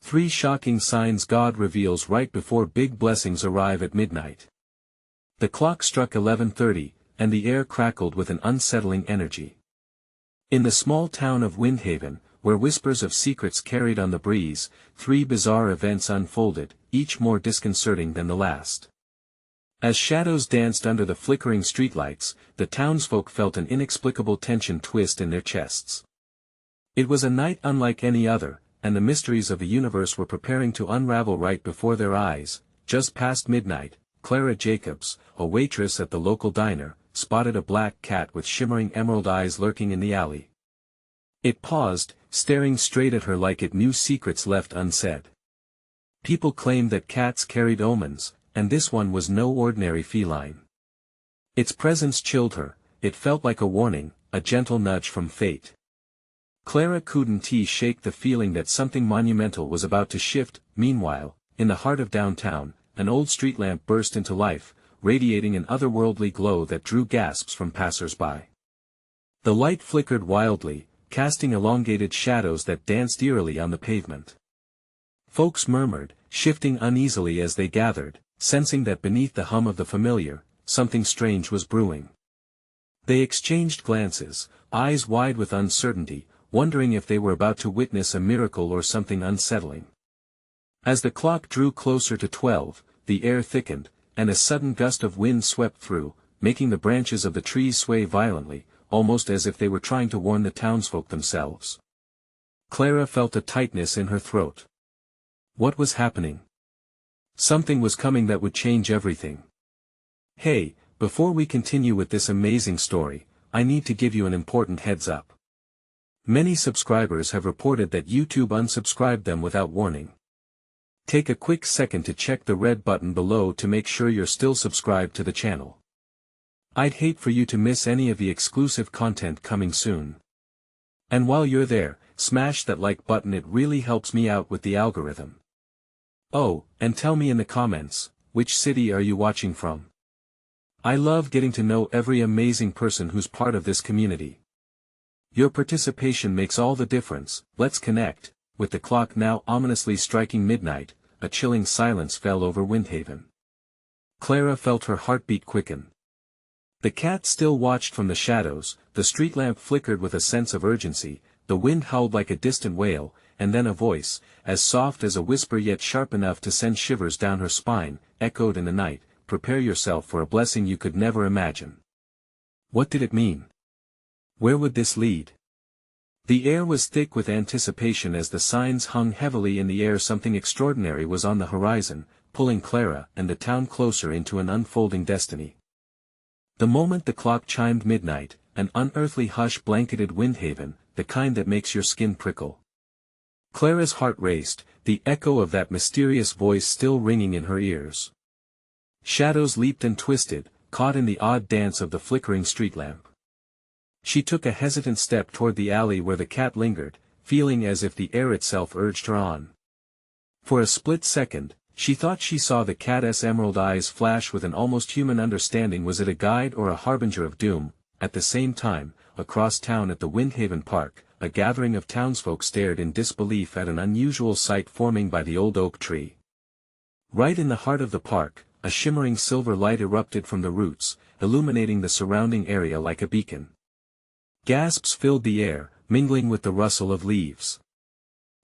3 shocking signs God reveals right before big blessings arrive at midnight. The clock struck 11:30, and the air crackled with an unsettling energy. In the small town of Windhaven, where whispers of secrets carried on the breeze, 3 bizarre events unfolded, each more disconcerting than the last. As shadows danced under the flickering streetlights, the townsfolk felt an inexplicable tension twist in their chests. It was a night unlike any other, and the mysteries of the universe were preparing to unravel right before their eyes. Just past midnight, Clara Jacobs, a waitress at the local diner, spotted a black cat with shimmering emerald eyes lurking in the alley. It paused, staring straight at her like it knew secrets left unsaid. People claimed that cats carried omens, and this one was no ordinary feline. Its presence chilled her. It felt like a warning, a gentle nudge from fate. Clara couldn't shake the feeling that something monumental was about to shift. Meanwhile, in the heart of downtown, an old street lamp burst into life, radiating an otherworldly glow that drew gasps from passers-by. The light flickered wildly, casting elongated shadows that danced eerily on the pavement. Folks murmured, shifting uneasily as they gathered, sensing that beneath the hum of the familiar, something strange was brewing. They exchanged glances, eyes wide with uncertainty, wondering if they were about to witness a miracle or something unsettling. As the clock drew closer to 12, the air thickened, and a sudden gust of wind swept through, making the branches of the trees sway violently, almost as if they were trying to warn the townsfolk themselves. Clara felt a tightness in her throat. What was happening? Something was coming that would change everything. Hey, before we continue with this amazing story, I need to give you an important heads up. Many subscribers have reported that YouTube unsubscribed them without warning. Take a quick second to check the red button below to make sure you're still subscribed to the channel. I'd hate for you to miss any of the exclusive content coming soon. And while you're there, smash that like button, it really helps me out with the algorithm. Oh, and tell me in the comments, which city are you watching from? I love getting to know every amazing person who's part of this community. Your participation makes all the difference. Let's connect. With the clock now ominously striking midnight, a chilling silence fell over Windhaven. Clara felt her heartbeat quicken. The cat still watched from the shadows, the street lamp flickered with a sense of urgency, the wind howled like a distant wail, and then a voice, as soft as a whisper yet sharp enough to send shivers down her spine, echoed in the night, "Prepare yourself for a blessing you could never imagine." What did it mean? Where would this lead? The air was thick with anticipation as the signs hung heavily in the air. Something extraordinary was on the horizon, pulling Clara and the town closer into an unfolding destiny. The moment the clock chimed midnight, an unearthly hush blanketed Windhaven, the kind that makes your skin prickle. Clara's heart raced, the echo of that mysterious voice still ringing in her ears. Shadows leaped and twisted, caught in the odd dance of the flickering street lamp. She took a hesitant step toward the alley where the cat lingered, feeling as if the air itself urged her on. For a split second, she thought she saw the cat's emerald eyes flash with an almost human understanding. Was it a guide or a harbinger of doom? At the same time, across town at the Windhaven Park, a gathering of townsfolk stared in disbelief at an unusual sight forming by the old oak tree. Right in the heart of the park, a shimmering silver light erupted from the roots, illuminating the surrounding area like a beacon. Gasps filled the air, mingling with the rustle of leaves.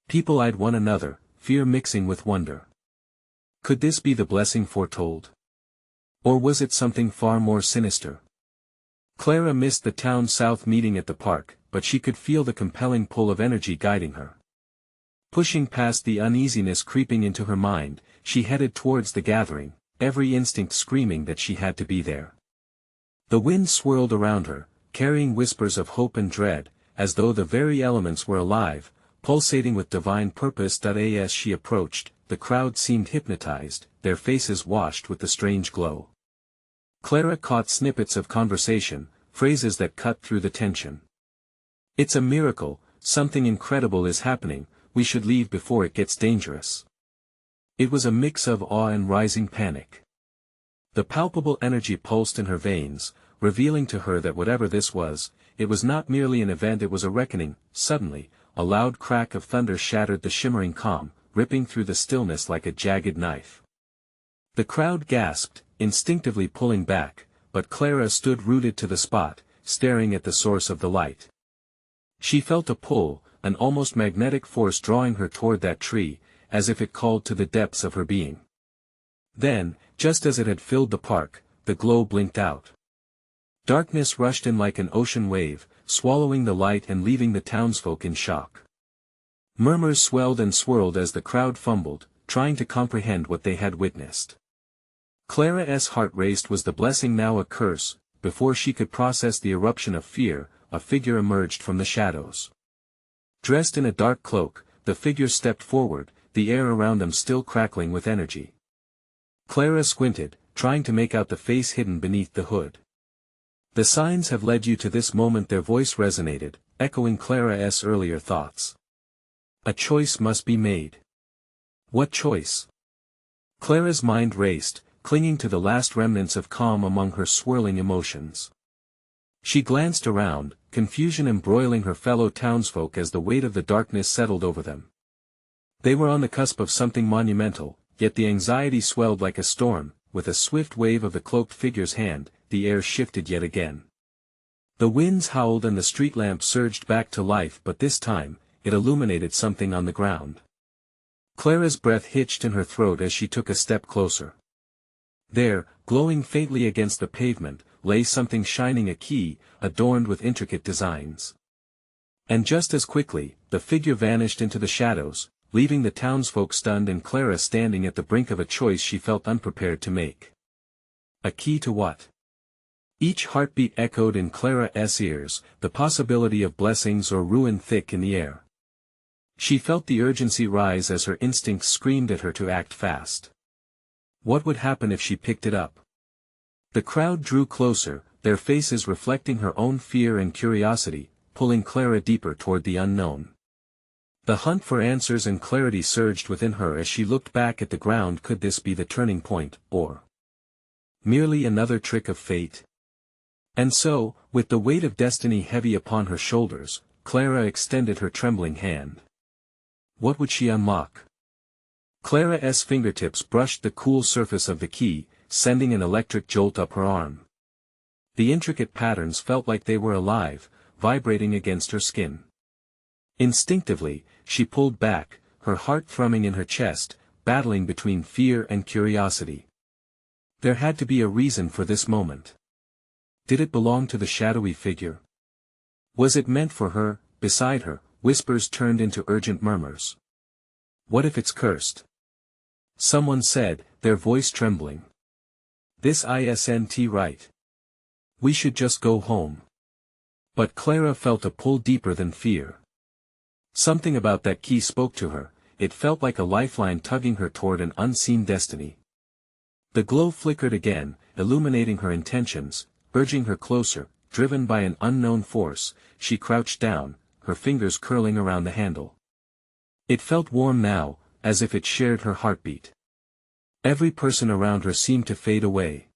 People eyed one another, fear mixing with wonder. Could this be the blessing foretold? Or was it something far more sinister? Clara missed the town south meeting at the park, but she could feel the compelling pull of energy guiding her. Pushing past the uneasiness creeping into her mind, she headed towards the gathering, every instinct screaming that she had to be there. The wind swirled around her, carrying whispers of hope and dread, as though the very elements were alive, pulsating with divine purpose. As she approached, the crowd seemed hypnotized, their faces washed with the strange glow. Clara caught snippets of conversation, phrases that cut through the tension. "It's a miracle, something incredible is happening, we should leave before it gets dangerous." It was a mix of awe and rising panic. The palpable energy pulsed in her veins, revealing to her that whatever this was, it was not merely an event, it was a reckoning. Suddenly, a loud crack of thunder shattered the shimmering calm, ripping through the stillness like a jagged knife. The crowd gasped, instinctively pulling back, but Clara stood rooted to the spot, staring at the source of the light. She felt a pull, an almost magnetic force drawing her toward that tree, as if it called to the depths of her being. Then, just as it had filled the park, the glow blinked out. Darkness rushed in like an ocean wave, swallowing the light and leaving the townsfolk in shock. Murmurs swelled and swirled as the crowd fumbled, trying to comprehend what they had witnessed. Clara's heart raced. Was the blessing now a curse? Before she could process the eruption of fear, a figure emerged from the shadows. Dressed in a dark cloak, the figure stepped forward, the air around them still crackling with energy. Clara squinted, trying to make out the face hidden beneath the hood. "The signs have led you to this moment," their voice resonated, echoing Clara's earlier thoughts. "A choice must be made." What choice? Clara's mind raced, clinging to the last remnants of calm among her swirling emotions. She glanced around, confusion embroiling her fellow townsfolk as the weight of the darkness settled over them. They were on the cusp of something monumental, yet the anxiety swelled like a storm. With a swift wave of the cloaked figure's hand, the air shifted yet again. The winds howled and the street lamp surged back to life, but this time, it illuminated something on the ground. Clara's breath hitched in her throat as she took a step closer. There, glowing faintly against the pavement, lay something shining, a key, adorned with intricate designs. And just as quickly, the figure vanished into the shadows, leaving the townsfolk stunned and Clara standing at the brink of a choice she felt unprepared to make. A key to what? Each heartbeat echoed in Clara's ears, the possibility of blessings or ruin thick in the air. She felt the urgency rise as her instincts screamed at her to act fast. What would happen if she picked it up? The crowd drew closer, their faces reflecting her own fear and curiosity, pulling Clara deeper toward the unknown. The hunt for answers and clarity surged within her as she looked back at the ground. Could this be the turning point, or merely another trick of fate? And so, with the weight of destiny heavy upon her shoulders, Clara extended her trembling hand. What would she unlock? Clara's fingertips brushed the cool surface of the key, sending an electric jolt up her arm. The intricate patterns felt like they were alive, vibrating against her skin. Instinctively, she pulled back, her heart thrumming in her chest, battling between fear and curiosity. There had to be a reason for this moment. Did it belong to the shadowy figure? Was it meant for her? Beside her, whispers turned into urgent murmurs. What if it's cursed? Someone said, their voice trembling. This isn't right. We should just go home. But Clara felt a pull deeper than fear. Something about that key spoke to her, it felt like a lifeline tugging her toward an unseen destiny. The glow flickered again, illuminating her intentions, urging her closer. Driven by an unknown force, she crouched down, her fingers curling around the handle. It felt warm now, as if it shared her heartbeat. Every person around her seemed to fade away.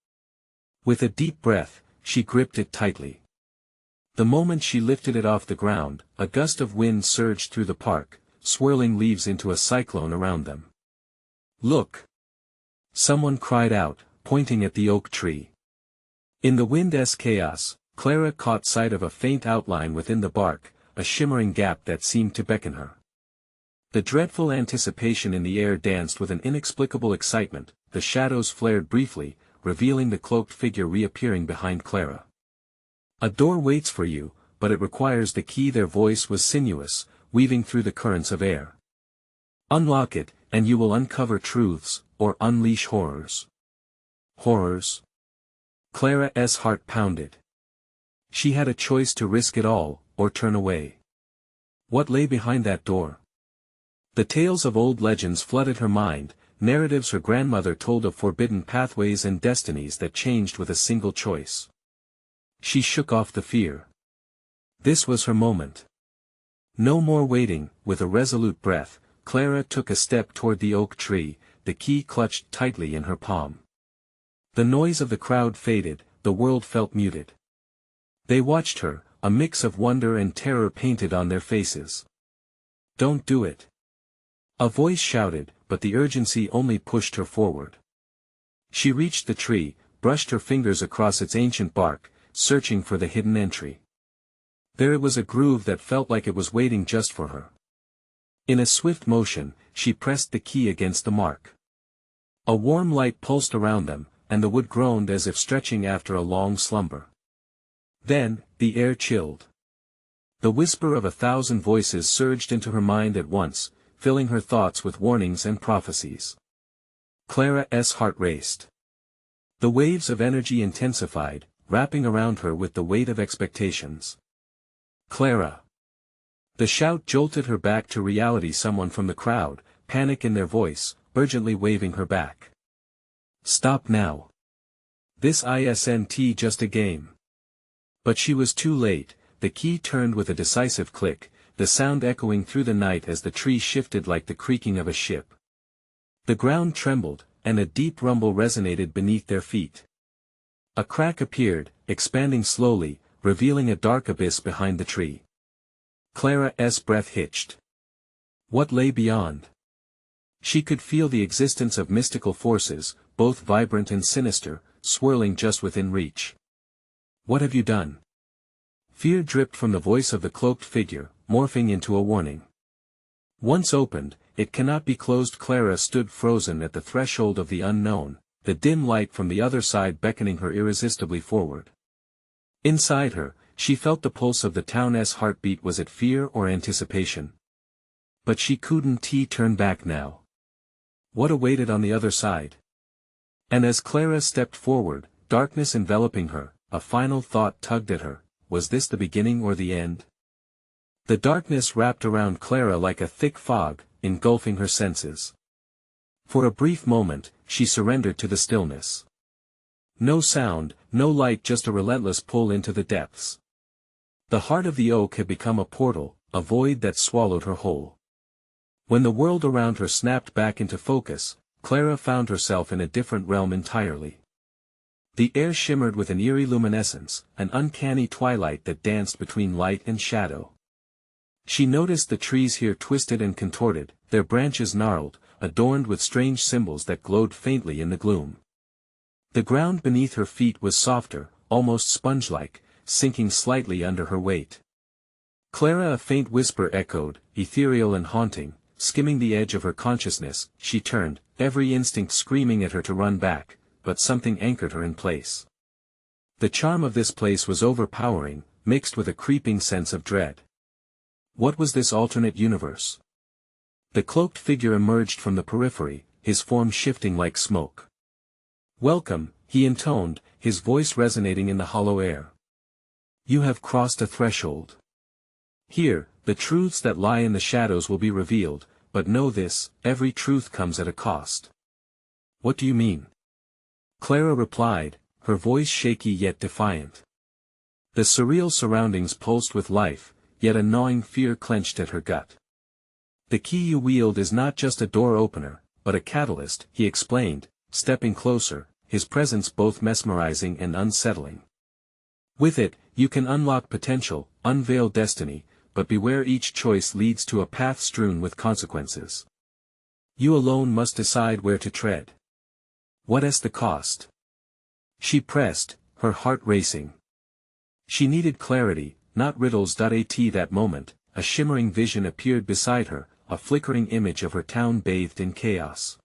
With a deep breath, she gripped it tightly. The moment she lifted it off the ground, a gust of wind surged through the park, swirling leaves into a cyclone around them. "Look!" Someone cried out, pointing at the oak tree. In the wind's chaos, Clara caught sight of a faint outline within the bark, a shimmering gap that seemed to beckon her. The dreadful anticipation in the air danced with an inexplicable excitement. The shadows flared briefly, revealing the cloaked figure reappearing behind Clara. "A door waits for you, but it requires the key." Their voice was sinuous, weaving through the currents of air. "Unlock it, and you will uncover truths, or unleash horrors." Horrors? Clara's heart pounded. She had a choice: to risk it all, or turn away. What lay behind that door? The tales of old legends flooded her mind, narratives her grandmother told of forbidden pathways and destinies that changed with a single choice. She shook off the fear. This was her moment. No more waiting. With a resolute breath, Clara took a step toward the oak tree, the key clutched tightly in her palm. The noise of the crowd faded, the world felt muted. They watched her, a mix of wonder and terror painted on their faces. "Don't do it. A voice shouted, but the urgency only pushed her forward. She reached the tree, brushed her fingers across its ancient bark, searching for the hidden entry. There it was, a groove that felt like it was waiting just for her. In a swift motion, she pressed the key against the mark. A warm light pulsed around them, and the wood groaned as if stretching after a long slumber. Then, the air chilled. The whisper of 1,000 voices surged into her mind at once, filling her thoughts with warnings and prophecies. Clara's heart raced. The waves of energy intensified, wrapping around her with the weight of expectations. Clara! The shout jolted her back to reality. Someone from the crowd, panic in their voice, urgently waving her back. Stop now. This isn't just a game. But she was too late. The key turned with a decisive click, the sound echoing through the night as the tree shifted like the creaking of a ship. The ground trembled, and a deep rumble resonated beneath their feet. A crack appeared, expanding slowly, revealing a dark abyss behind the tree. Clara's breath hitched. What lay beyond? She could feel the existence of mystical forces, both vibrant and sinister, swirling just within reach. What have you done? Fear dripped from the voice of the cloaked figure, morphing into a warning. Once opened, it cannot be closed. Clara stood frozen at the threshold of the unknown, the dim light from the other side beckoning her irresistibly forward. Inside her, she felt the pulse of the town's heartbeat. Was it fear or anticipation? But she couldn't turn back now. What awaited on the other side? And as Clara stepped forward, darkness enveloping her, a final thought tugged at her. Was this the beginning or the end? The darkness wrapped around Clara like a thick fog, engulfing her senses. For a brief moment, she surrendered to the stillness. No sound, no light, just a relentless pull into the depths. The heart of the oak had become a portal, a void that swallowed her whole. When the world around her snapped back into focus, Clara found herself in a different realm entirely. The air shimmered with an eerie luminescence, an uncanny twilight that danced between light and shadow. She noticed the trees here twisted and contorted, their branches gnarled, adorned with strange symbols that glowed faintly in the gloom. The ground beneath her feet was softer, almost sponge-like, sinking slightly under her weight. Clara, a faint whisper echoed, ethereal and haunting, skimming the edge of her consciousness. She turned, every instinct screaming at her to run back, but something anchored her in place. The charm of this place was overpowering, mixed with a creeping sense of dread. What was this alternate universe? The cloaked figure emerged from the periphery, his form shifting like smoke. Welcome, he intoned, his voice resonating in the hollow air. You have crossed a threshold. Here, the truths that lie in the shadows will be revealed, but know this, every truth comes at a cost. What do you mean? Clara replied, her voice shaky yet defiant. The surreal surroundings pulsed with life, yet a gnawing fear clenched at her gut. The key you wield is not just a door opener, but a catalyst, he explained, stepping closer, his presence both mesmerizing and unsettling. With it, you can unlock potential, unveil destiny, but beware, each choice leads to a path strewn with consequences. You alone must decide where to tread. What's the cost? She pressed, her heart racing. She needed clarity, not riddles. At that moment, a shimmering vision appeared beside her, a flickering image of her town bathed in chaos.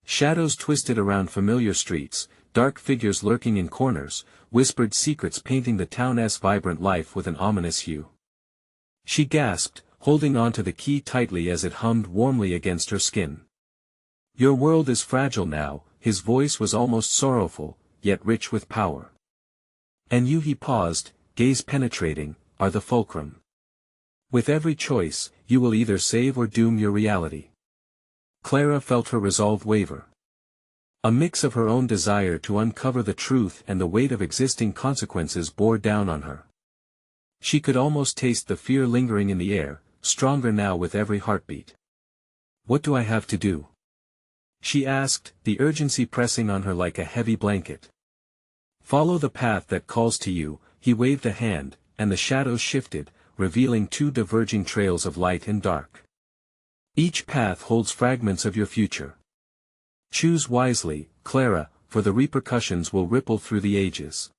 Shadows twisted around familiar streets, dark figures lurking in corners, whispered secrets painting the town's vibrant life with an ominous hue. She gasped, holding on to the key tightly as it hummed warmly against her skin. Your world is fragile now, his voice was almost sorrowful, yet rich with power. And you, he paused, gaze penetrating, are the fulcrum. With every choice, you will either save or doom your reality. Clara felt her resolve waver. A mix of her own desire to uncover the truth and the weight of existing consequences bore down on her. She could almost taste the fear lingering in the air, stronger now with every heartbeat. What do I have to do? She asked, the urgency pressing on her like a heavy blanket. Follow the path that calls to you, he waved a hand, and the shadows shifted, revealing two diverging trails of light and dark. Each path holds fragments of your future. Choose wisely, Clara, for the repercussions will ripple through the ages.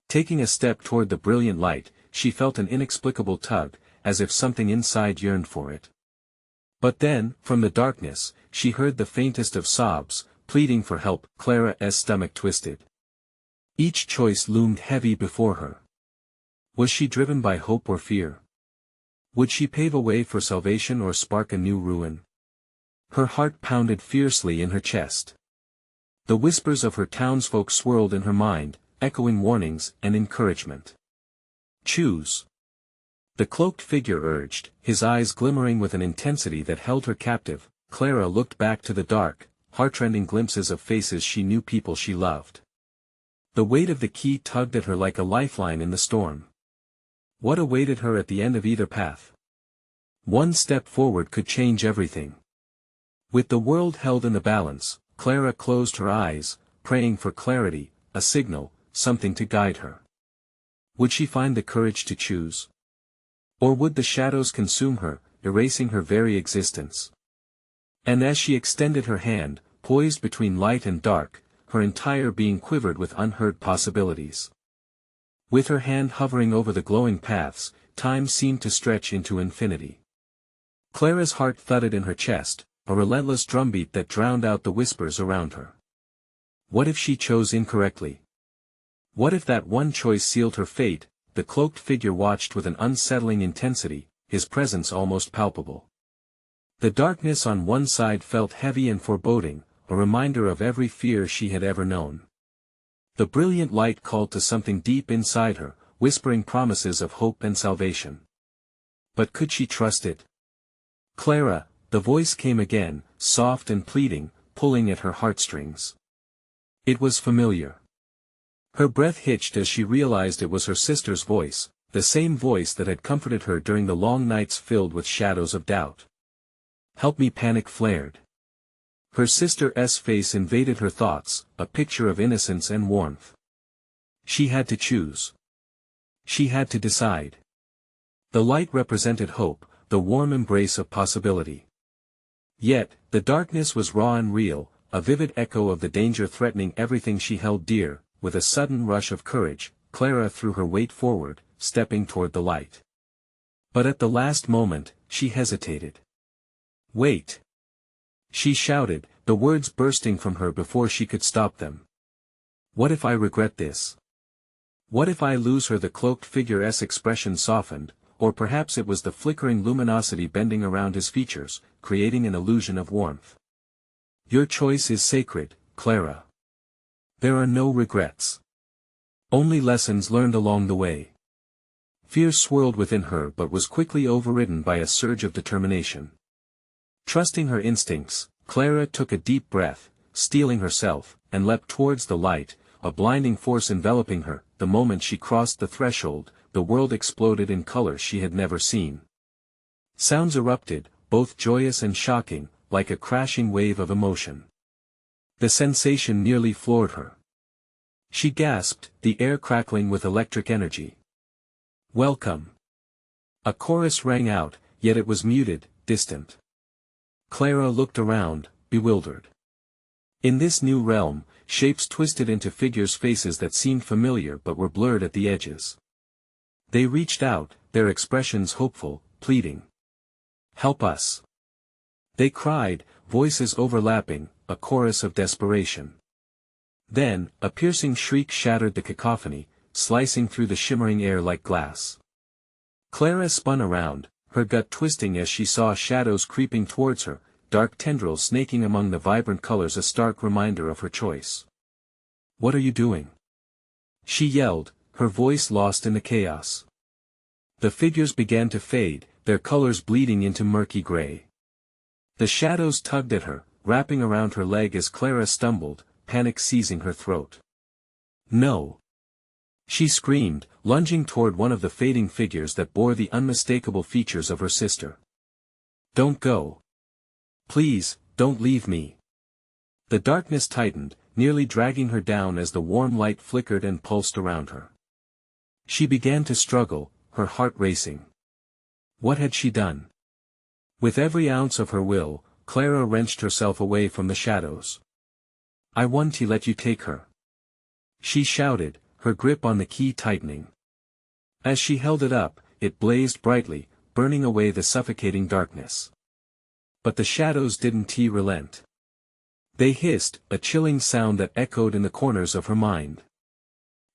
Taking a step toward the brilliant light, she felt an inexplicable tug, as if something inside yearned for it. But then, from the darkness, she heard the faintest of sobs, pleading for help. Clara's stomach twisted. Each choice loomed heavy before her. Was she driven by hope or fear? Would she pave a way for salvation or spark a new ruin? Her heart pounded fiercely in her chest. The whispers of her townsfolk swirled in her mind, echoing warnings and encouragement. Choose. The cloaked figure urged, his eyes glimmering with an intensity that held her captive. Clara looked back to the dark, heartrending glimpses of faces she knew, people she loved. The weight of the key tugged at her like a lifeline in the storm. What awaited her at the end of either path? One step forward could change everything. With the world held in the balance, Clara closed her eyes, praying for clarity, a signal, something to guide her. Would she find the courage to choose? Or would the shadows consume her, erasing her very existence? And as she extended her hand, poised between light and dark, her entire being quivered with unheard possibilities. With her hand hovering over the glowing paths, time seemed to stretch into infinity. Clara's heart thudded in her chest, a relentless drumbeat that drowned out the whispers around her. What if she chose incorrectly? What if that one choice sealed her fate? The cloaked figure watched with an unsettling intensity, his presence almost palpable. The darkness on one side felt heavy and foreboding, a reminder of every fear she had ever known. The brilliant light called to something deep inside her, whispering promises of hope and salvation. But could she trust it? Clara, the voice came again, soft and pleading, pulling at her heartstrings. It was familiar. Her breath hitched as she realized it was her sister's voice, the same voice that had comforted her during the long nights filled with shadows of doubt. "Help me," panic flared. Her sister's face invaded her thoughts, a picture of innocence and warmth. She had to choose. She had to decide. The light represented hope, the warm embrace of possibility. Yet, the darkness was raw and real, a vivid echo of the danger threatening everything she held dear. With a sudden rush of courage, Clara threw her weight forward, stepping toward the light. But at the last moment, she hesitated. "Wait!" she shouted, the words bursting from her before she could stop them. "What if I regret this? What if I lose her?" The cloaked figure's expression softened, or perhaps it was the flickering luminosity bending around his features, creating an illusion of warmth. "Your choice is sacred, Clara. There are no regrets. Only lessons learned along the way." Fear swirled within her but was quickly overridden by a surge of determination. Trusting her instincts, Clara took a deep breath, steeling herself, and leapt towards the light, a blinding force enveloping her. The moment she crossed the threshold, the world exploded in colors she had never seen. Sounds erupted, both joyous and shocking, like a crashing wave of emotion. The sensation nearly floored her. She gasped, the air crackling with electric energy. "Welcome!" A chorus rang out, yet it was muted, distant. Clara looked around, bewildered. In this new realm, shapes twisted into figures, faces that seemed familiar but were blurred at the edges. They reached out, their expressions hopeful, pleading. "Help us!" they cried, voices overlapping, a chorus of desperation. Then, a piercing shriek shattered the cacophony, slicing through the shimmering air like glass. Clara spun around, her gut twisting as she saw shadows creeping towards her, dark tendrils snaking among the vibrant colors, a stark reminder of her choice. "What are you doing?" she yelled, her voice lost in the chaos. The figures began to fade, their colors bleeding into murky gray. The shadows tugged at her, wrapping around her leg as Clara stumbled, panic seizing her throat. "No!" she screamed, lunging toward one of the fading figures that bore the unmistakable features of her sister. "Don't go! Please, don't leave me!" The darkness tightened, nearly dragging her down as the warm light flickered and pulsed around her. She began to struggle, her heart racing. What had she done? With every ounce of her will, Clara wrenched herself away from the shadows. "I want to let you take her," she shouted, her grip on the key tightening. As she held it up, it blazed brightly, burning away the suffocating darkness. But the shadows didn't relent. They hissed, a chilling sound that echoed in the corners of her mind.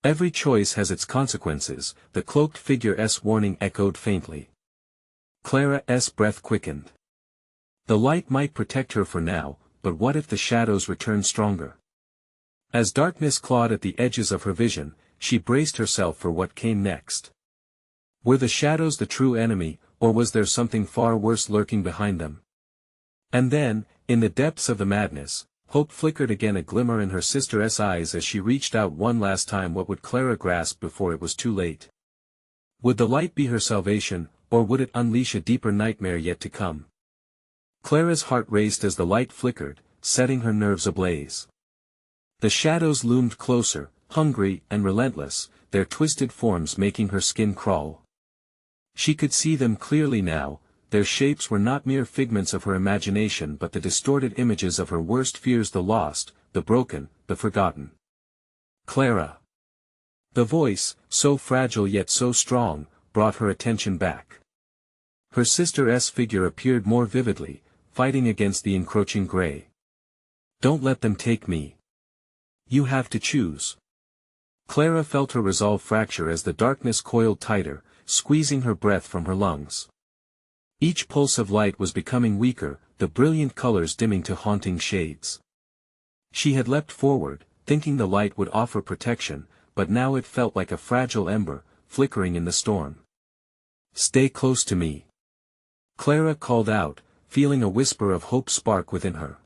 "Every choice has its consequences," the cloaked figure's warning echoed faintly. Clara's breath quickened. The light might protect her for now, but what if the shadows returned stronger? As darkness clawed at the edges of her vision, she braced herself for what came next. Were the shadows the true enemy, or was there something far worse lurking behind them? And then, in the depths of the madness, hope flickered again, a glimmer in her sister's eyes as she reached out one last time. What would Clara grasp before it was too late? Would the light be her salvation, or would it unleash a deeper nightmare yet to come? Clara's heart raced as the light flickered, setting her nerves ablaze. The shadows loomed closer, hungry and relentless, their twisted forms making her skin crawl. She could see them clearly now. Their shapes were not mere figments of her imagination but the distorted images of her worst fears, the lost, the broken, the forgotten. "Clara!" The voice, so fragile yet so strong, brought her attention back. Her sister's figure appeared more vividly, fighting against the encroaching gray. "Don't let them take me. You have to choose." Clara felt her resolve fracture as the darkness coiled tighter, squeezing her breath from her lungs. Each pulse of light was becoming weaker, the brilliant colors dimming to haunting shades. She had leapt forward, thinking the light would offer protection, but now it felt like a fragile ember, flickering in the storm. "Stay close to me," Clara called out, feeling a whisper of hope spark within her.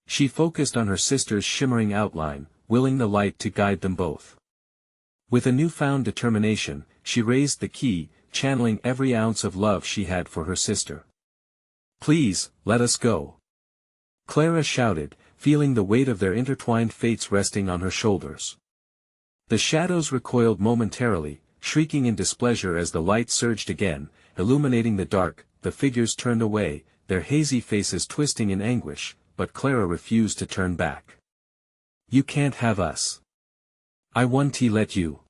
She focused on her sister's shimmering outline, willing the light to guide them both. With a newfound determination, she raised the key, channeling every ounce of love she had for her sister. "Please, let us go," Clara shouted, feeling the weight of their intertwined fates resting on her shoulders. The shadows recoiled momentarily, shrieking in displeasure as the light surged again, illuminating the dark. The figures turned away, their hazy faces twisting in anguish, but Clara refused to turn back. "You can't have us. I want to let you."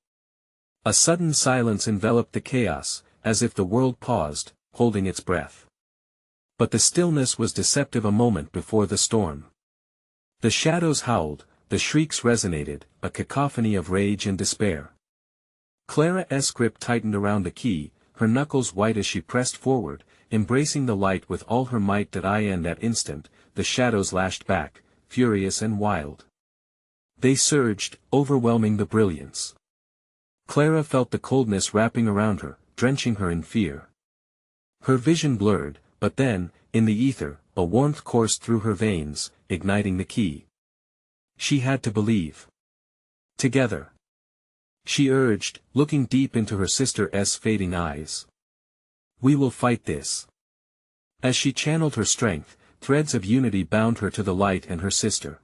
A sudden silence enveloped the chaos, as if the world paused, holding its breath. But the stillness was deceptive. A moment before the storm. The shadows howled, the shrieks resonated, a cacophony of rage and despair. Clara's grip tightened around the key, her knuckles white as she pressed forward, embracing the light with all her might. In that instant, the shadows lashed back, furious and wild. They surged, overwhelming the brilliance. Clara felt the coldness wrapping around her, drenching her in fear. Her vision blurred, but then, in the ether, a warmth coursed through her veins, igniting the key. She had to believe. "Together," she urged, looking deep into her sister's fading eyes. "We will fight this." As she channeled her strength, threads of unity bound her to the light and her sister.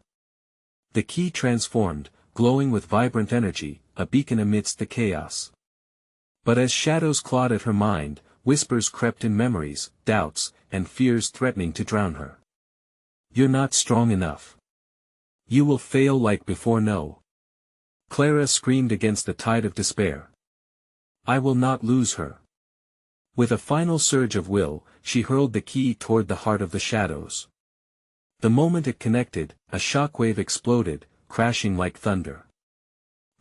The key transformed, glowing with vibrant energy, a beacon amidst the chaos. But as shadows clawed at her mind, whispers crept in, memories, doubts, and fears threatening to drown her. "You're not strong enough. You will fail like before." "No," Clara screamed against the tide of despair. "I will not lose her." With a final surge of will, she hurled the key toward the heart of the shadows. The moment it connected, a shockwave exploded, crashing like thunder.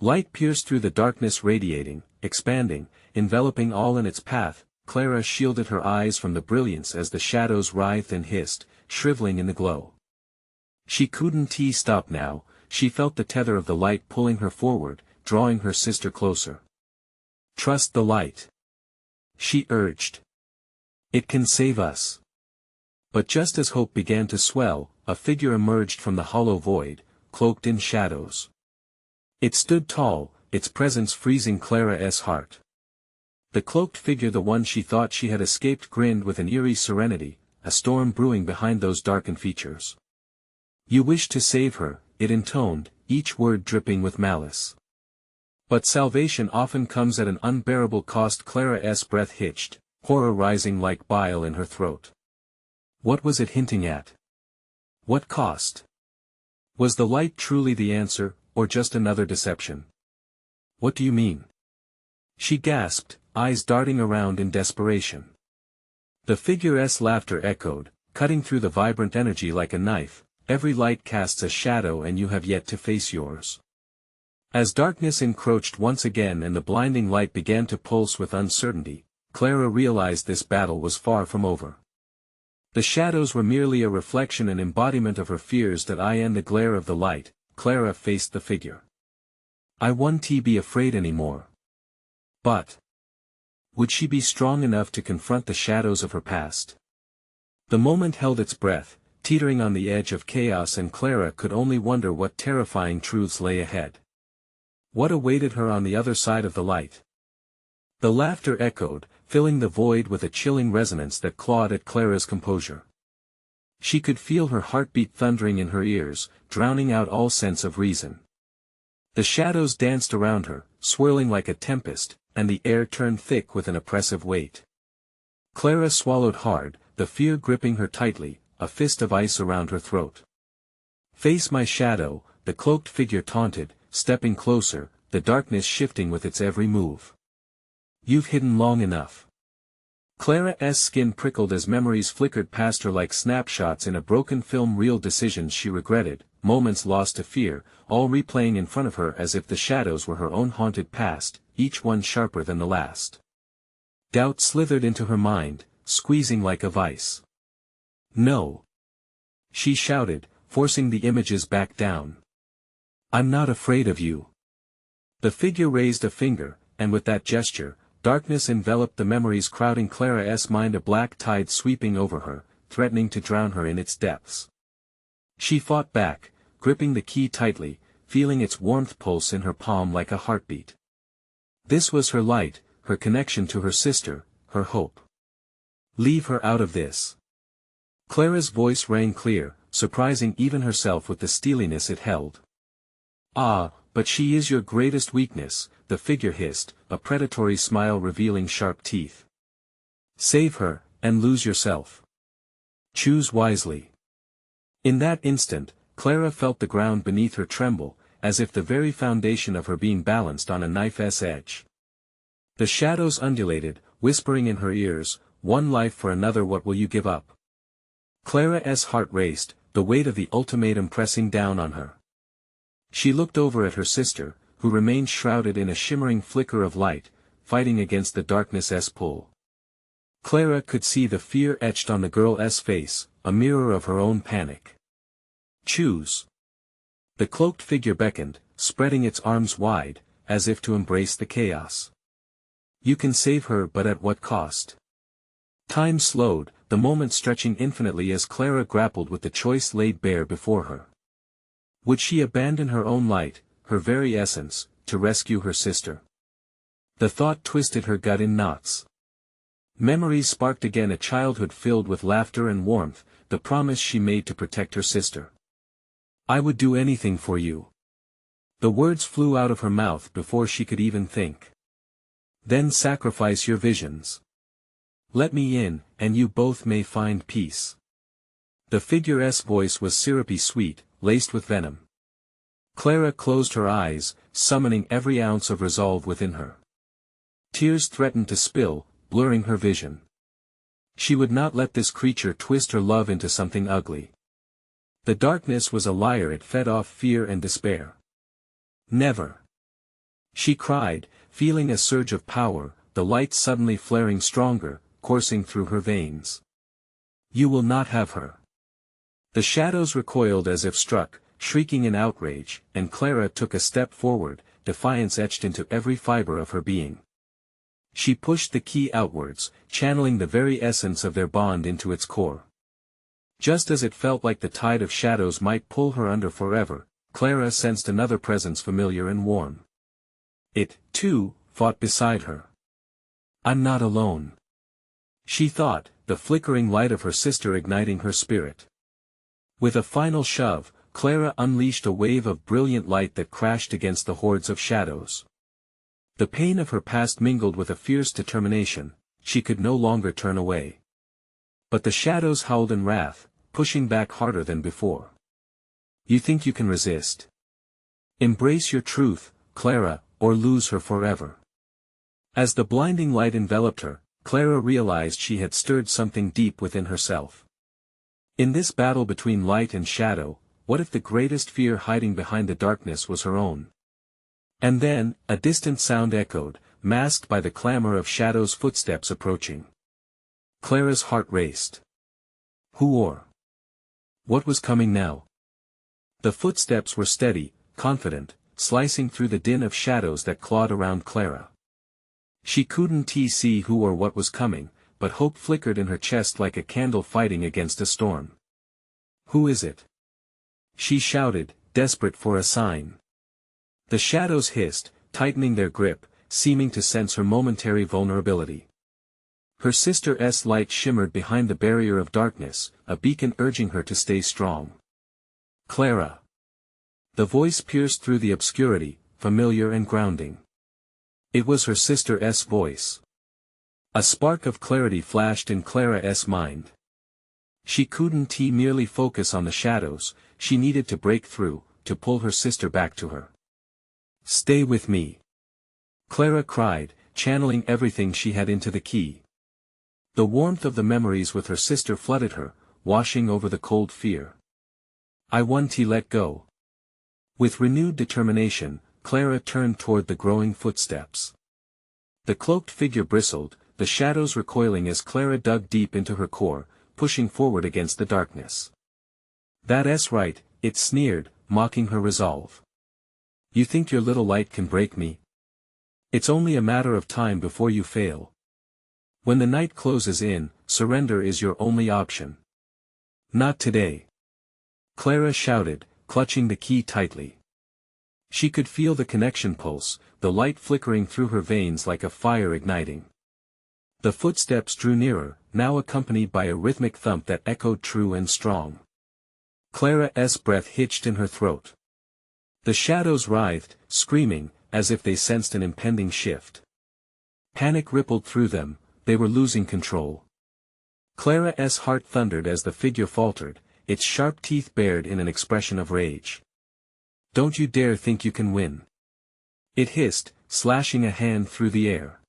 Light pierced through the darkness, radiating, expanding, enveloping all in its path. Clara shielded her eyes from the brilliance as the shadows writhed and hissed, shriveling in the glow. She couldn't stop now. She felt the tether of the light pulling her forward, drawing her sister closer. "Trust the light," she urged. "It can save us." But just as hope began to swell, a figure emerged from the hollow void, cloaked in shadows. It stood tall, its presence freezing Clara's heart. The cloaked figure, the one she thought she had escaped, grinned with an eerie serenity, a storm brewing behind those darkened features. "You wish to save her," it intoned, each word dripping with malice. "But salvation often comes at an unbearable cost." Clara's breath hitched, horror rising like bile in her throat. What was it hinting at? What cost? Was the light truly the answer, or just another deception? What do you mean? She gasped, eyes darting around in desperation. The figure's laughter echoed, cutting through the vibrant energy like a knife. Every light casts a shadow and you have yet to face yours. As darkness encroached once again and the blinding light began to pulse with uncertainty, Clara realized this battle was far from over. The shadows were merely a reflection and embodiment of her fears that in the glare of the light, Clara faced the figure. I won't be afraid anymore. But would she be strong enough to confront the shadows of her past? The moment held its breath, teetering on the edge of chaos, and Clara could only wonder what terrifying truths lay ahead. What awaited her on the other side of the light? The laughter echoed, filling the void with a chilling resonance that clawed at Clara's composure. She could feel her heartbeat thundering in her ears, drowning out all sense of reason. The shadows danced around her, swirling like a tempest, and the air turned thick with an oppressive weight. Clara swallowed hard, the fear gripping her tightly, a fist of ice around her throat. Face my shadow, the cloaked figure taunted, stepping closer, the darkness shifting with its every move. You've hidden long enough. Clara's skin prickled as memories flickered past her like snapshots in a broken film, real decisions she regretted, moments lost to fear, all replaying in front of her as if the shadows were her own haunted past, each one sharper than the last. Doubt slithered into her mind, squeezing like a vice. No. She shouted, forcing the images back down. I'm not afraid of you. The figure raised a finger, and with that gesture, darkness enveloped the memories crowding Clara's mind, a black tide sweeping over her, threatening to drown her in its depths. She fought back, gripping the key tightly, feeling its warmth pulse in her palm like a heartbeat. This was her light, her connection to her sister, her hope. Leave her out of this. Clara's voice rang clear, surprising even herself with the steeliness it held. Ah, but she is your greatest weakness, the figure hissed, a predatory smile revealing sharp teeth. Save her, and lose yourself. Choose wisely. In that instant, Clara felt the ground beneath her tremble, as if the very foundation of her being balanced on a knife's edge. The shadows undulated, whispering in her ears, one life for another, what will you give up? Clara's heart raced, the weight of the ultimatum pressing down on her. She looked over at her sister, who remained shrouded in a shimmering flicker of light, fighting against the darkness's pull. Clara could see the fear etched on the girl's face, a mirror of her own panic. Choose. The cloaked figure beckoned, spreading its arms wide, as if to embrace the chaos. You can save her, but at what cost? Time slowed, the moment stretching infinitely as Clara grappled with the choice laid bare before her. Would she abandon her own light, her very essence, to rescue her sister? The thought twisted her gut in knots. Memories sparked again, a childhood filled with laughter and warmth, the promise she made to protect her sister. I would do anything for you. The words flew out of her mouth before she could even think. Then sacrifice your visions. Let me in, and you both may find peace. The figure's voice was syrupy sweet, laced with venom. Clara closed her eyes, summoning every ounce of resolve within her. Tears threatened to spill, blurring her vision. She would not let this creature twist her love into something ugly. The darkness was a liar, it fed off fear and despair. Never. She cried, feeling a surge of power, the light suddenly flaring stronger, coursing through her veins. You will not have her. The shadows recoiled as if struck, shrieking in outrage, and Clara took a step forward, defiance etched into every fiber of her being. She pushed the key outwards, channeling the very essence of their bond into its core. Just as it felt like the tide of shadows might pull her under forever, Clara sensed another presence, familiar and warm. It, too, fought beside her. I'm not alone. She thought, the flickering light of her sister igniting her spirit. With a final shove, Clara unleashed a wave of brilliant light that crashed against the hordes of shadows. The pain of her past mingled with a fierce determination, she could no longer turn away. But the shadows howled in wrath, pushing back harder than before. You think you can resist? Embrace your truth, Clara, or lose her forever. As the blinding light enveloped her, Clara realized she had stirred something deep within herself. In this battle between light and shadow, what if the greatest fear hiding behind the darkness was her own? And then, a distant sound echoed, masked by the clamor of Shadow's footsteps approaching. Clara's heart raced. Who or what was coming now? The footsteps were steady, confident, slicing through the din of shadows that clawed around Clara. She couldn't see who or what was coming, but hope flickered in her chest like a candle fighting against a storm. Who is it? She shouted, desperate for a sign. The shadows hissed, tightening their grip, seeming to sense her momentary vulnerability. Her sister's light shimmered behind the barrier of darkness, a beacon urging her to stay strong. Clara. The voice pierced through the obscurity, familiar and grounding. It was her sister's voice. A spark of clarity flashed in Clara's mind. She couldn't merely focus on the shadows, she needed to break through, to pull her sister back to her. Stay with me. Clara cried, channeling everything she had into the key. The warmth of the memories with her sister flooded her, washing over the cold fear. I want to let go. With renewed determination, Clara turned toward the growing footsteps. The cloaked figure bristled, the shadows recoiling as Clara dug deep into her core, pushing forward against the darkness. That's right, it sneered, mocking her resolve. You think your little light can break me? It's only a matter of time before you fail. When the night closes in, surrender is your only option. Not today. Clara shouted, clutching the key tightly. She could feel the connection pulse, the light flickering through her veins like a fire igniting. The footsteps drew nearer, now accompanied by a rhythmic thump that echoed true and strong. Clara's breath hitched in her throat. The shadows writhed, screaming, as if they sensed an impending shift. Panic rippled through them, they were losing control. Clara's heart thundered as the figure faltered, its sharp teeth bared in an expression of rage. Don't you dare think you can win. It hissed, slashing a hand through the air.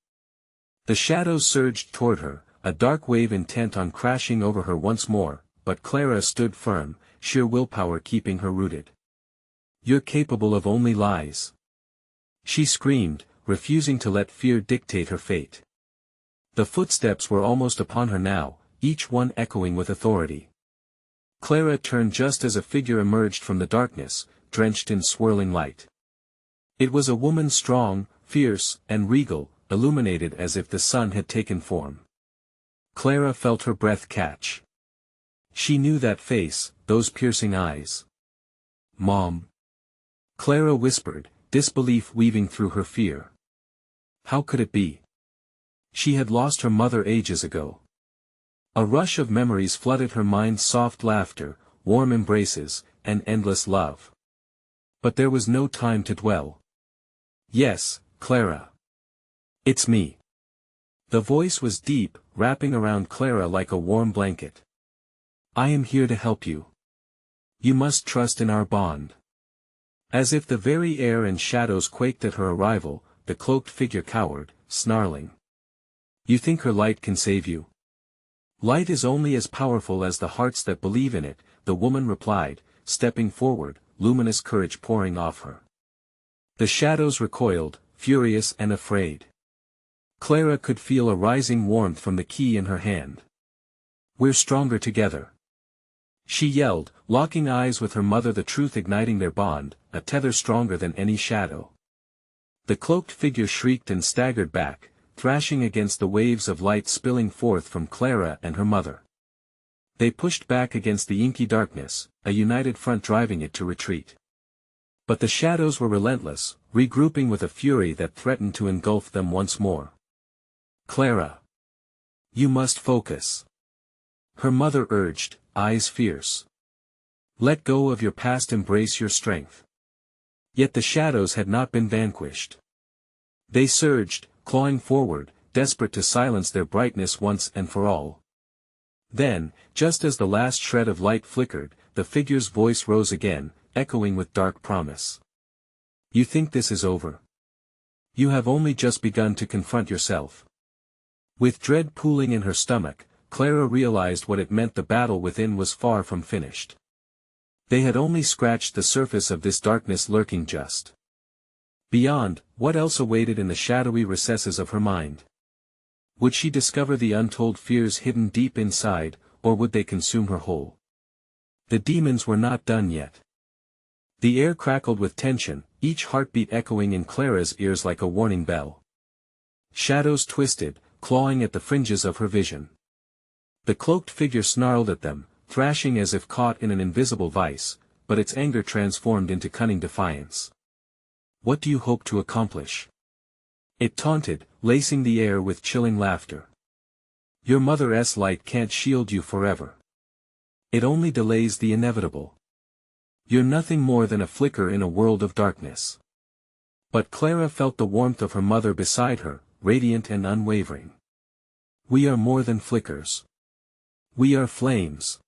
The shadows surged toward her, a dark wave intent on crashing over her once more, but Clara stood firm, sheer willpower keeping her rooted. You're capable of only lies. She screamed, refusing to let fear dictate her fate. The footsteps were almost upon her now, each one echoing with authority. Clara turned just as a figure emerged from the darkness, drenched in swirling light. It was a woman strong, fierce, and regal, illuminated as if the sun had taken form. Clara felt her breath catch. She knew that face, those piercing eyes. Mom. Clara whispered, disbelief weaving through her fear. How could it be? She had lost her mother ages ago. A rush of memories flooded her mind, soft laughter, warm embraces, and endless love. But there was no time to dwell. Yes, Clara. It's me. The voice was deep, wrapping around Clara like a warm blanket. I am here to help you. You must trust in our bond. As if the very air and shadows quaked at her arrival, the cloaked figure cowered, snarling. You think her light can save you? Light is only as powerful as the hearts that believe in it, the woman replied, stepping forward, luminous courage pouring off her. The shadows recoiled, furious and afraid. Clara could feel a rising warmth from the key in her hand. We're stronger together. She yelled, locking eyes with her mother, the truth igniting their bond, a tether stronger than any shadow. The cloaked figure shrieked and staggered back, thrashing against the waves of light spilling forth from Clara and her mother. They pushed back against the inky darkness, a united front driving it to retreat. But the shadows were relentless, regrouping with a fury that threatened to engulf them once more. Clara. You must focus. Her mother urged, eyes fierce. Let go of your past, embrace your strength. Yet the shadows had not been vanquished. They surged, clawing forward, desperate to silence their brightness once and for all. Then, just as the last shred of light flickered, the figure's voice rose again, echoing with dark promise. You think this is over? You have only just begun to confront yourself. With dread pooling in her stomach, Clara realized what it meant. The battle within was far from finished. They had only scratched the surface of this darkness lurking just beyond. What else awaited in the shadowy recesses of her mind? Would she discover the untold fears hidden deep inside, or would they consume her whole? The demons were not done yet. The air crackled with tension, each heartbeat echoing in Clara's ears like a warning bell. Shadows twisted, clawing at the fringes of her vision. The cloaked figure snarled at them, thrashing as if caught in an invisible vice, but its anger transformed into cunning defiance. What do you hope to accomplish? It taunted, lacing the air with chilling laughter. Your mother's light can't shield you forever. It only delays the inevitable. You're nothing more than a flicker in a world of darkness. But Clara felt the warmth of her mother beside her, radiant and unwavering. We are more than flickers. We are flames.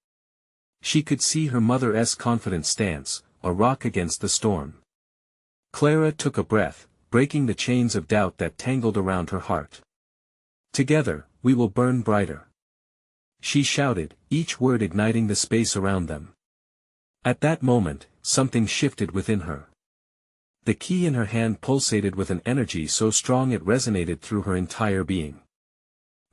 She could see her mother's confident stance, a rock against the storm. Clara took a breath, breaking the chains of doubt that tangled around her heart. Together, we will burn brighter. She shouted, each word igniting the space around them. At that moment, something shifted within her. The key in her hand pulsated with an energy so strong it resonated through her entire being.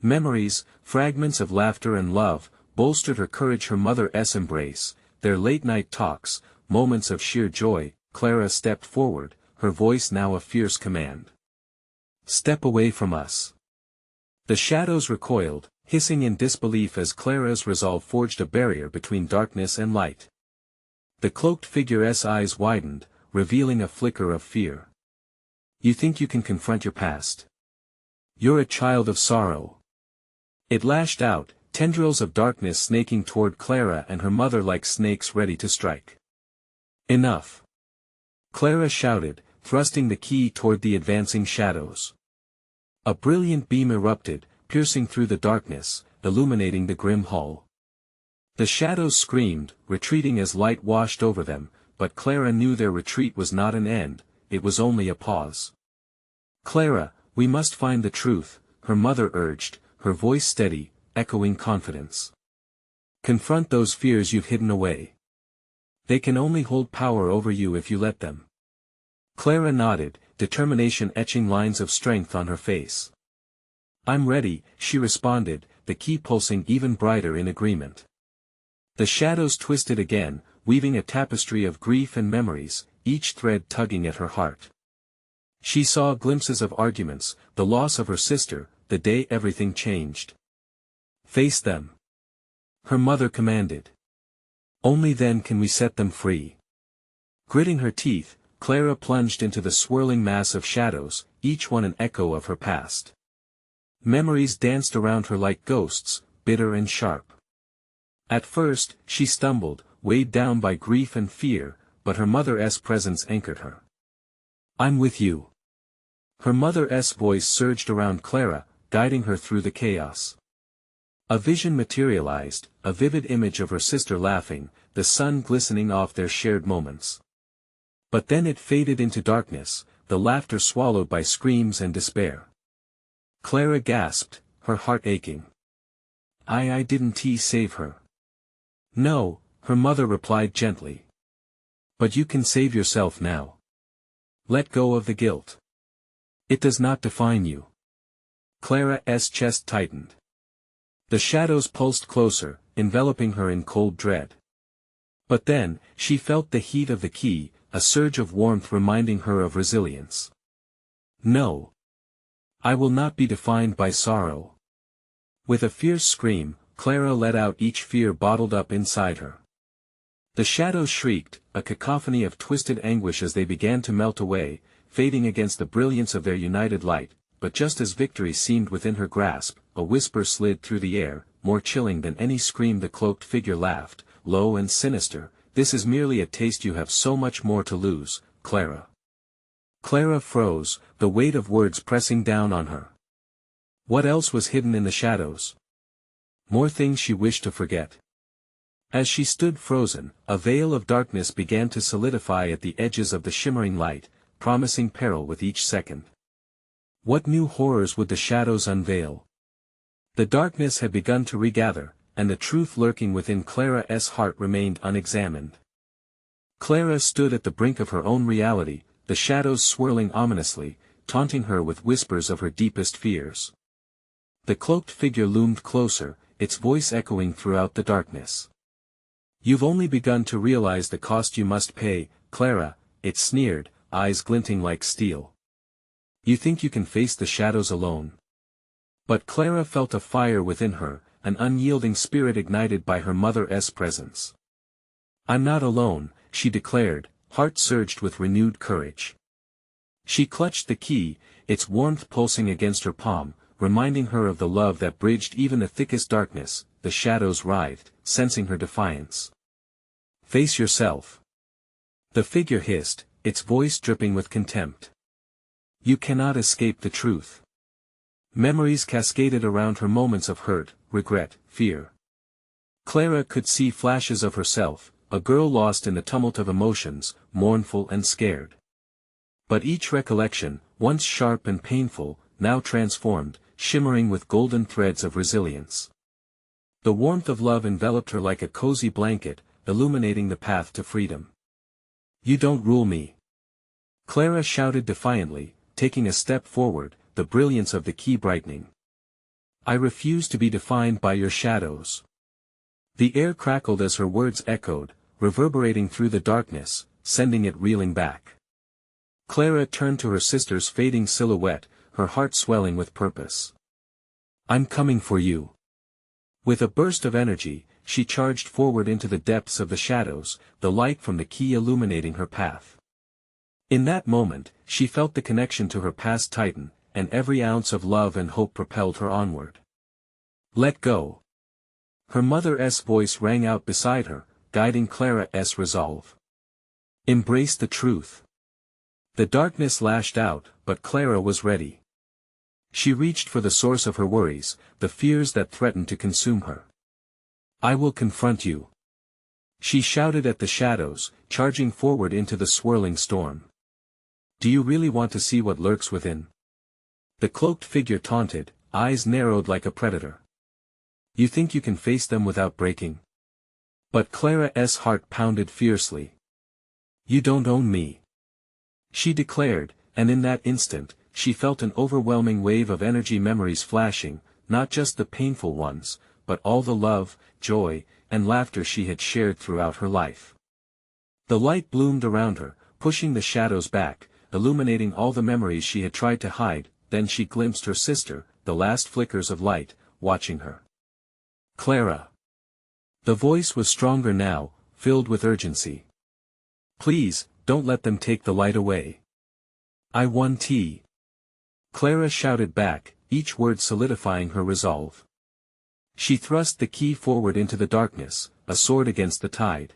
Memories, fragments of laughter and love, bolstered her courage. Her mother's embrace, their late-night talks, moments of sheer joy. Clara stepped forward, her voice now a fierce command. Step away from us. The shadows recoiled, hissing in disbelief as Clara's resolve forged a barrier between darkness and light. The cloaked figure's eyes widened, revealing a flicker of fear. You think you can confront your past? You're a child of sorrow. It lashed out, tendrils of darkness snaking toward Clara and her mother like snakes ready to strike. Enough! Clara shouted, thrusting the key toward the advancing shadows. A brilliant beam erupted, piercing through the darkness, illuminating the grim hall. The shadows screamed, retreating as light washed over them, but Clara knew their retreat was not an end, it was only a pause. Clara, we must find the truth, her mother urged, her voice steady, echoing confidence. Confront those fears you've hidden away. They can only hold power over you if you let them. Clara nodded, determination etching lines of strength on her face. I'm ready, she responded, the key pulsing even brighter in agreement. The shadows twisted again, weaving a tapestry of grief and memories, each thread tugging at her heart. She saw glimpses of arguments, the loss of her sister, the day everything changed. Face them. Her mother commanded. Only then can we set them free. Gritting her teeth, Clara plunged into the swirling mass of shadows, each one an echo of her past. Memories danced around her like ghosts, bitter and sharp. At first, she stumbled, weighed down by grief and fear, but her mother's presence anchored her. I'm with you. Her mother's voice surged around Clara, guiding her through the chaos. A vision materialized, a vivid image of her sister laughing, the sun glistening off their shared moments. But then it faded into darkness, the laughter swallowed by screams and despair. Clara gasped, her heart aching. I didn't save her. No, her mother replied gently. But you can save yourself now. Let go of the guilt. It does not define you. Clara's chest tightened. The shadows pulsed closer, enveloping her in cold dread. But then, she felt the heat of the key, a surge of warmth reminding her of resilience. No. I will not be defined by sorrow. With a fierce scream, Clara let out each fear bottled up inside her. The shadows shrieked, a cacophony of twisted anguish as they began to melt away, fading against the brilliance of their united light, but just as victory seemed within her grasp, a whisper slid through the air, more chilling than any scream. The cloaked figure laughed, low and sinister. This is merely a taste, you have so much more to lose, Clara. Clara froze, the weight of words pressing down on her. What else was hidden in the shadows? More things she wished to forget. As she stood frozen, a veil of darkness began to solidify at the edges of the shimmering light, promising peril with each second. What new horrors would the shadows unveil? The darkness had begun to regather, and the truth lurking within Clara's heart remained unexamined. Clara stood at the brink of her own reality, the shadows swirling ominously, taunting her with whispers of her deepest fears. The cloaked figure loomed closer, its voice echoing throughout the darkness. "You've only begun to realize the cost you must pay, Clara," it sneered, eyes glinting like steel. "You think you can face the shadows alone?" But Clara felt a fire within her, an unyielding spirit ignited by her mother's presence. "I'm not alone," she declared, heart surged with renewed courage. She clutched the key, its warmth pulsing against her palm, reminding her of the love that bridged even the thickest darkness. The shadows writhed, sensing her defiance. "Face yourself," the figure hissed, its voice dripping with contempt. "You cannot escape the truth." Memories cascaded around her, moments of hurt, regret, fear. Clara could see flashes of herself, a girl lost in the tumult of emotions, mournful and scared. But each recollection, once sharp and painful, now transformed, shimmering with golden threads of resilience. The warmth of love enveloped her like a cozy blanket, illuminating the path to freedom. "You don't rule me," Clara shouted defiantly, taking a step forward, the brilliance of the key brightening. "I refuse to be defined by your shadows." The air crackled as her words echoed, reverberating through the darkness, sending it reeling back. Clara turned to her sister's fading silhouette, her heart swelling with purpose. "I'm coming for you." With a burst of energy, she charged forward into the depths of the shadows, the light from the key illuminating her path. In that moment, she felt the connection to her past tighten, and every ounce of love and hope propelled her onward. "Let go." Her mother's voice rang out beside her, guiding Clara's resolve. "Embrace the truth." The darkness lashed out, but Clara was ready. She reached for the source of her worries, the fears that threatened to consume her. "I will confront you," she shouted at the shadows, charging forward into the swirling storm. "Do you really want to see what lurks within?" The cloaked figure taunted, eyes narrowed like a predator. "You think you can face them without breaking?" But Clara's heart pounded fiercely. "You don't own me," she declared, and in that instant, she felt an overwhelming wave of energy, memories flashing, not just the painful ones, but all the love, joy, and laughter she had shared throughout her life. The light bloomed around her, pushing the shadows back, illuminating all the memories she had tried to hide. Then she glimpsed her sister, the last flickers of light, watching her. "Clara." The voice was stronger now, filled with urgency. "Please, don't let them take the light away." "I want tea," Clara shouted back, each word solidifying her resolve. She thrust the key forward into the darkness, a sword against the tide.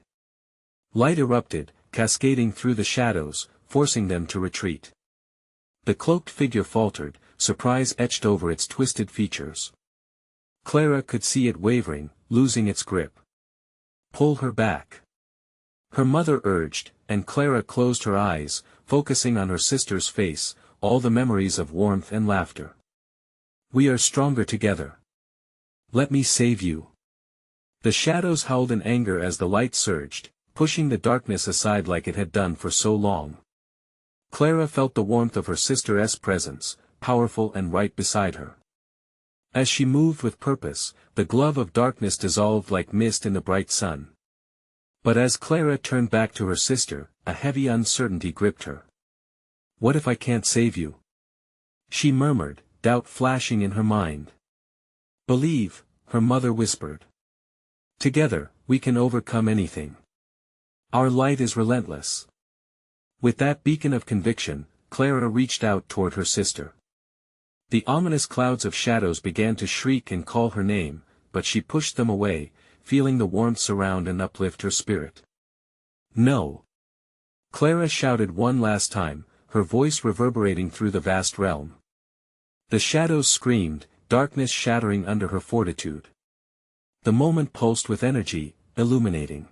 Light erupted, cascading through the shadows, forcing them to retreat. The cloaked figure faltered, surprise etched over its twisted features. Clara could see it wavering, losing its grip. "Pull her back," her mother urged, and Clara closed her eyes, focusing on her sister's face, all the memories of warmth and laughter. "We are stronger together. Let me save you." The shadows howled in anger as the light surged, pushing the darkness aside like it had done for so long. Clara felt the warmth of her sister's presence, powerful and right beside her. As she moved with purpose, the glove of darkness dissolved like mist in the bright sun. But as Clara turned back to her sister, a heavy uncertainty gripped her. "What if I can't save you?" she murmured, doubt flashing in her mind. "Believe," her mother whispered. "Together, we can overcome anything. Our light is relentless." With that beacon of conviction, Clara reached out toward her sister. The ominous clouds of shadows began to shriek and call her name, but she pushed them away, feeling the warmth surround and uplift her spirit. "No!" Clara shouted one last time, her voice reverberating through the vast realm. The shadows screamed, darkness shattering under her fortitude. The moment pulsed with energy, illuminating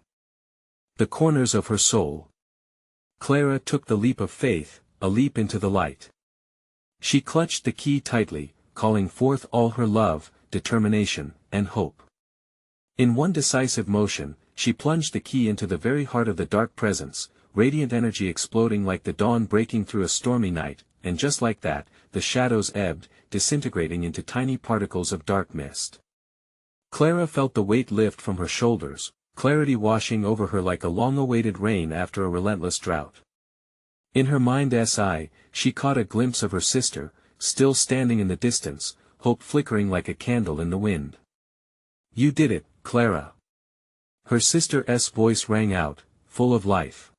the corners of her soul. Clara took the leap of faith, a leap into the light. She clutched the key tightly, calling forth all her love, determination, and hope. In one decisive motion, she plunged the key into the very heart of the dark presence, radiant energy exploding like the dawn breaking through a stormy night, and just like that, the shadows ebbed, disintegrating into tiny particles of dark mist. Clara felt the weight lift from her shoulders, clarity washing over her like a long-awaited rain after a relentless drought. In her mind's eye, she caught a glimpse of her sister, still standing in the distance, hope flickering like a candle in the wind. "You did it, Clara." Her sister's voice rang out, full of life.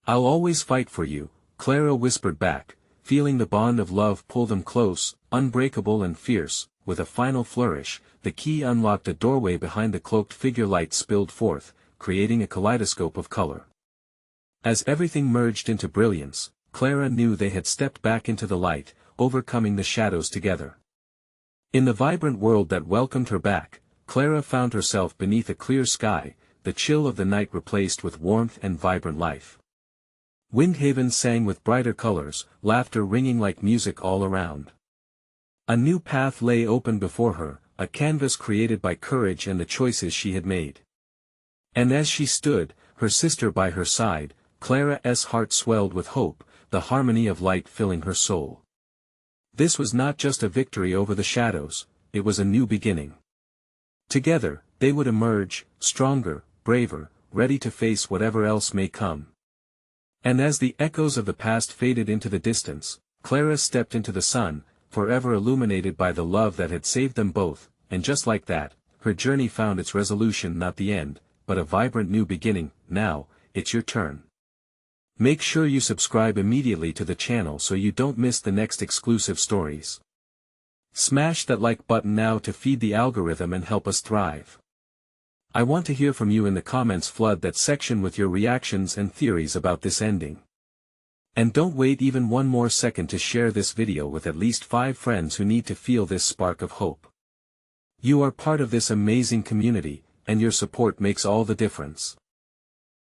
"I'll always fight for you," Clara whispered back, feeling the bond of love pull them close, unbreakable and fierce. With a final flourish, the key unlocked a doorway behind the cloaked figure. Light spilled forth, creating a kaleidoscope of color. As everything merged into brilliance, Clara knew they had stepped back into the light, overcoming the shadows together. In the vibrant world that welcomed her back, Clara found herself beneath a clear sky, the chill of the night replaced with warmth and vibrant life. Windhaven sang with brighter colors, laughter ringing like music all around. A new path lay open before her, a canvas created by courage and the choices she had made. And as she stood, her sister by her side, Clara's heart swelled with hope, the harmony of light filling her soul. This was not just a victory over the shadows, it was a new beginning. Together, they would emerge, stronger, braver, ready to face whatever else may come. And as the echoes of the past faded into the distance, Clara stepped into the sun, forever illuminated by the love that had saved them both, and just like that, her journey found its resolution, not the end, but a vibrant new beginning. Now, it's your turn. Make sure you subscribe immediately to the channel so you don't miss the next exclusive stories. Smash that like button now to feed the algorithm and help us thrive. I want to hear from you in the comments. Flood that section with your reactions and theories about this ending. And don't wait even one more second to share this video with at least 5 friends who need to feel this spark of hope. You are part of this amazing community, and your support makes all the difference.